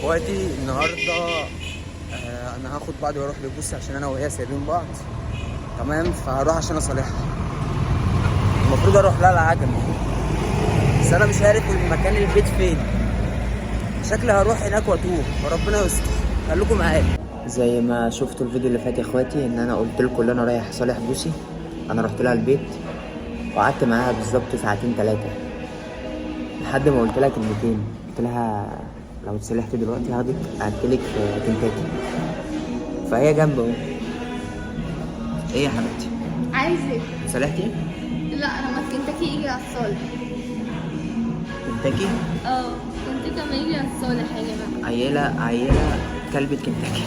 اخواتي النهارده انا هاخد بعض واروح لبوسي عشان انا وهي سايبين بعض. تمام، فهروح عشان اصالحها. المفروض اروح لها العجمي، بس انا مش عارف المكان البيت فين. شكلي هروح هناك واتوه وربنا يستر. خليكم معايا. زي ما شفتوا الفيديو اللي فات يا اخواتي، ان انا قلت لكم ان انا رايح اصالح بوسي. انا رحت لها البيت وقعدت معاها بالظبط ساعتين 3 لحد ما قلت لها كلمتين. قلت لها لو اتصالحت دلوقتي هاخدك اكلك في كنتاكي، فهي جنبه اهو. ايه يا حبيبتي؟ عايز ايه؟ صالحتي؟ لا انا ما كنتاكي يجي على الصالح. كنتاكي؟ كنتاكي ما يجي على الصالح يا جماعه. عيله كلبة كنتاكي.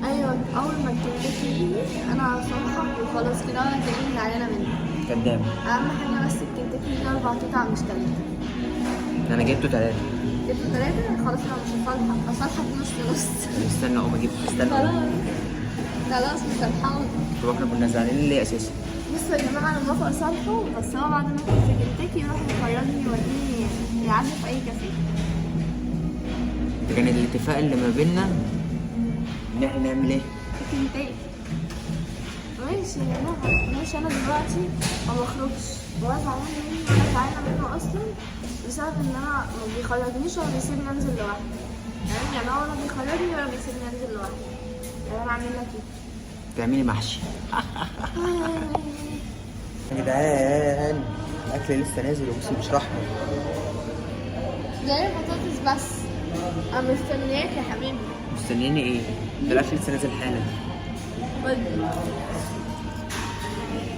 ايوه، اول ما كنتاكي يجي انا هصالحك وخلاص كده، ولا هتلاقيني زعلانه منك. كداب. اهم حاجه بس الكنتاكي يجي 4 قطع مش 3. انا جبته 3. جبت 3 خلاص، انا مش هصالحك نص نص. استنى اقوم اجيب. استنى خلاص مش هلحقك. طب احنا كنا زعلانين ليه اساسا؟ بصوا يا جماعه، انا موافقه اصالحه، بس هو بعد ما اكل في كنتاكي يروح يخرجني يوديني يعدي في اي كافيه. ده كان الاتفاق اللي ما بيننا ان احنا نعمل ايه؟ كنتاكي ماشي يا جماعه، ماشي. انا دلوقتي ما بخرجش ولا زعلانه منه ولا زعلانه منه اصلا، بسبب ان انا ما بيخرجنيش ولا بيسيبني انزل لوحدي. يعني هو ولا بيخرجني ولا بيسيبني انزل لوحدي. يعني انا اعمل لك ايه؟ تعملي محشي. يا جدعان الاكل لسه نازل وبصي مش رحمه. جاي بطاطس بس. انا مستنياك يا حبيبي. مستنيني ايه؟ ده الاكل لسه نازل حالا.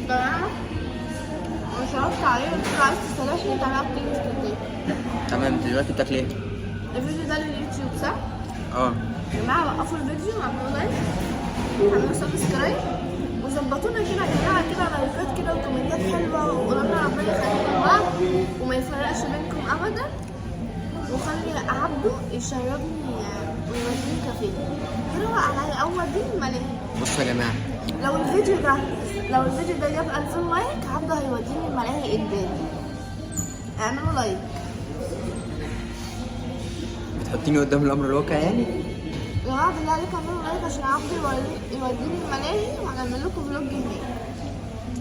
جماعة انا صرفت عليه وقلت له عايز تصالحني تعالى بتيجي كنتاكي. تمام، دلوقتي بتاكلي ايه؟ الفيديو ده لليوتيوب صح؟ يا جماعة وقفوا الفيديو وعملوا لايك وعملوا سبسكرايب وظبطونا كده يا جماعة، كده لايكات كده وكومنتات حلوة، وقولوا لنا ربنا يخليكم بعض وما يفرقش بينكم أبدا، وخلي عبده يشربني ويوديني كافيه. يروق عليا أول دين ملاهي. بصوا يا جماعة، لو الفيديو ده جاب 2000 لايك، عبده هيوديني الملاهي قدامي. اعملوا لايك. بتحطيني قدام الامر الواقع يعني؟ يا جماعة بالله عليكم اعملوا لايك عشان عبده يوديني الملاهي، وهنعمل لكم فلوج هناك.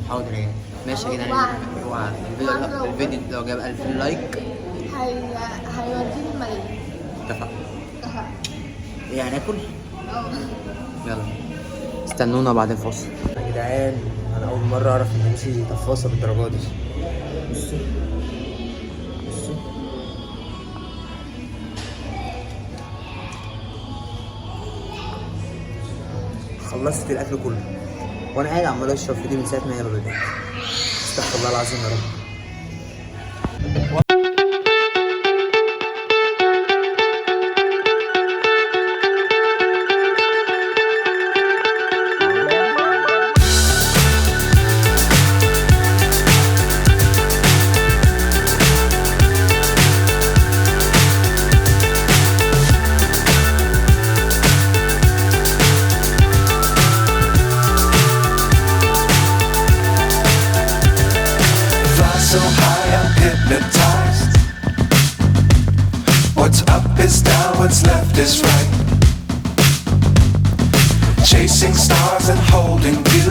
حاضر يعني. ماشي يا جدعان. اوعى الفيديو لو جاب 2000 لايك هيوديني الملاهي. اتفقنا. اتفقنا. ايه هناكل؟ يلا استنونا بعد الفاصل. يا جدعان انا اول مرة اعرف ان بوسي تفاصة بالدرجة دي. بصوا خلصت الاكل كله وانا قاعد عمال اشرب في دي من ساعه ما هي بدات. استغفر الله العظيم يا رب. So high I'm hypnotized. What's up is down, what's left is right. Chasing stars and holding you.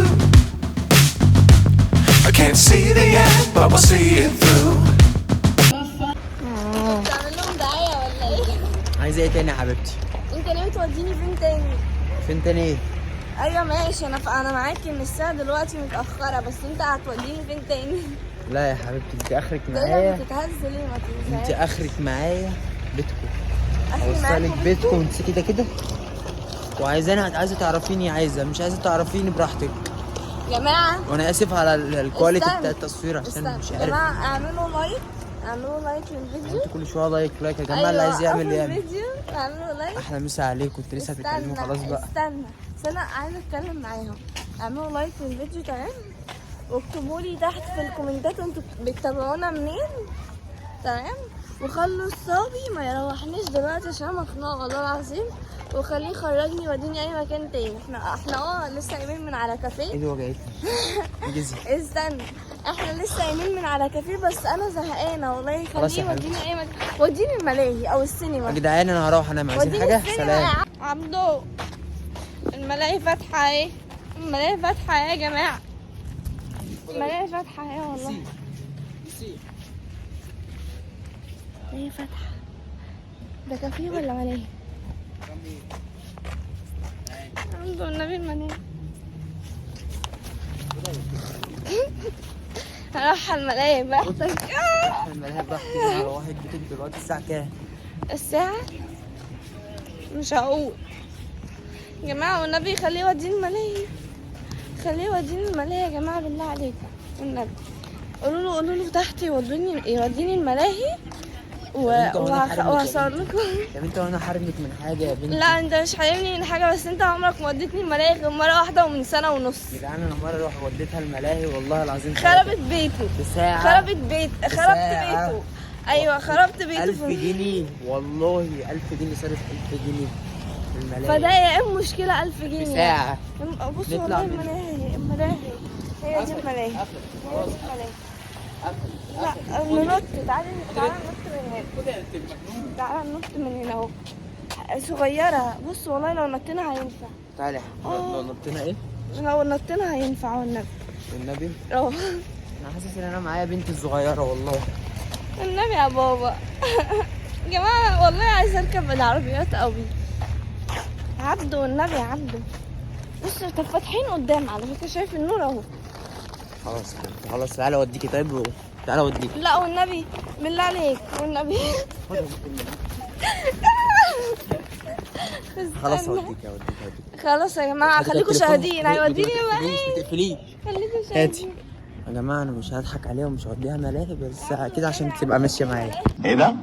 I can't see the end, but we'll see it through. بتعمل لهم دعاية ولا ايه؟ عايزه ايه تاني يا حبيبتي؟ انت ناوي توديني فين تاني؟ فين تاني ايه؟ ايوه ماشي، انا معاك ان الساعة دلوقتي متأخرة، بس انت هتوديني فين تاني؟ لا يا حبيبتي، انت اخرك تقدر معايا. بتتهز ليه؟ ما تنساش. انت اخرك معايا بيتكم. اخري معاك اوصلك بيتكم وانت كده كده. عايزه تعرفيني، مش عايزه تعرفيني براحتك. جماعة وانا اسف على الكواليتي استنى. بتاع التصوير عشان مش عارف. جماعة اعملوا لايك للفيديو. انتوا كل شويه لايك يا جماعه. اللي عايز يعمل يعمل. الفيديو اعملوا لايك. احلى مسا عليكم. كنت لسه هتتكلموا خلاص بقى. استنى عايزة اتكلم معاهم. اعملوا لايك للفيديو تمام، واكتبوا لي تحت في الكومنتات انتوا بتتابعونا منين تمام، وخلوا الصبي ما يروحنيش دلوقتي عشان انا مخنوقه والله العظيم، وخليه يخرجني يوديني اي مكان تاني. احنا لسه قايمين من على كافيه. ايدي وجعتني. انجزي. استنى احنا لسه قايمين من على كافيه بس انا زهقانه والله. خلاص يا خليه يوديني اي مكان، وديني الملاهي او السينما. يا جدعان انا هروح انام، عايزين وديني حاجه؟ السينما سلام. يا عبدو. الملاهي فاتحه اهي، الملاهي فاتحه يا جماعه، الملاهي فاتحه اهي والله. الملاهي فاتحه. ده كافيه ولا ملاهي؟ عبدو النبي الملاهي. هروح على الملاهي براحتك. الملاهي براحتي، على واحد بتيجي دلوقتي الساعه كام؟ الساعة مش هقول يا جماعة، والنبي خليه يوديني الملاهي، خليه يوديني الملاهي يا جماعة بالله عليكم والنبي. قولوا له تحت يوديني الملاهي وهصور لكم. يا بنت وانا حارمك من حاجه يا بنت؟ لا انت مش حارمني من حاجة، بس انت عمرك ما وديتني الملاهي غير مرة واحدة ومن سنة ونص. يا جدعان انا مره روح وديتها الملاهي والله العظيم خربت بيته، بساعه، خربت بيته. ايوه خربت بيته. 1000 جنيه والله، 1000 جنيه صرف، 1000 جنيه في الملاهي. فده يا ام مشكلة 1000 جنيه بساعه. بصوا نطلع والله منها. الملاهي هي دي الملاهي. لا ننط، تعالى ننط من هنا اهو. صغيرة بص والله لو نطينا هينفع. تعالى لو نطينا ايه؟ لو نطينا هينفع والنبي. والنبي اه انا حاسس ان انا معايا بنتي الصغيره والله. النبي يا بابا. يا جماعة والله عايزة اركب العربيات قوي. عبده والنبي يا عبده. بص طب فاتحين قدام على فكرة، شايف النور اهو. خلاص خلاص تعالى اوديكي. طيب تعالى اوديكي. لا والنبي بالله عليك والنبي. خلاص اوديكي. خلاص يا جماعة خليكم شاهدين، هيوديني ما الملاهي. تقفليش. خليكم هاتي شاهدين. يا جماعه، انا مش هضحك عليها ومش هوديها ملاهي، بس كده عشان تبقى ماشيه معايا. ايه ده؟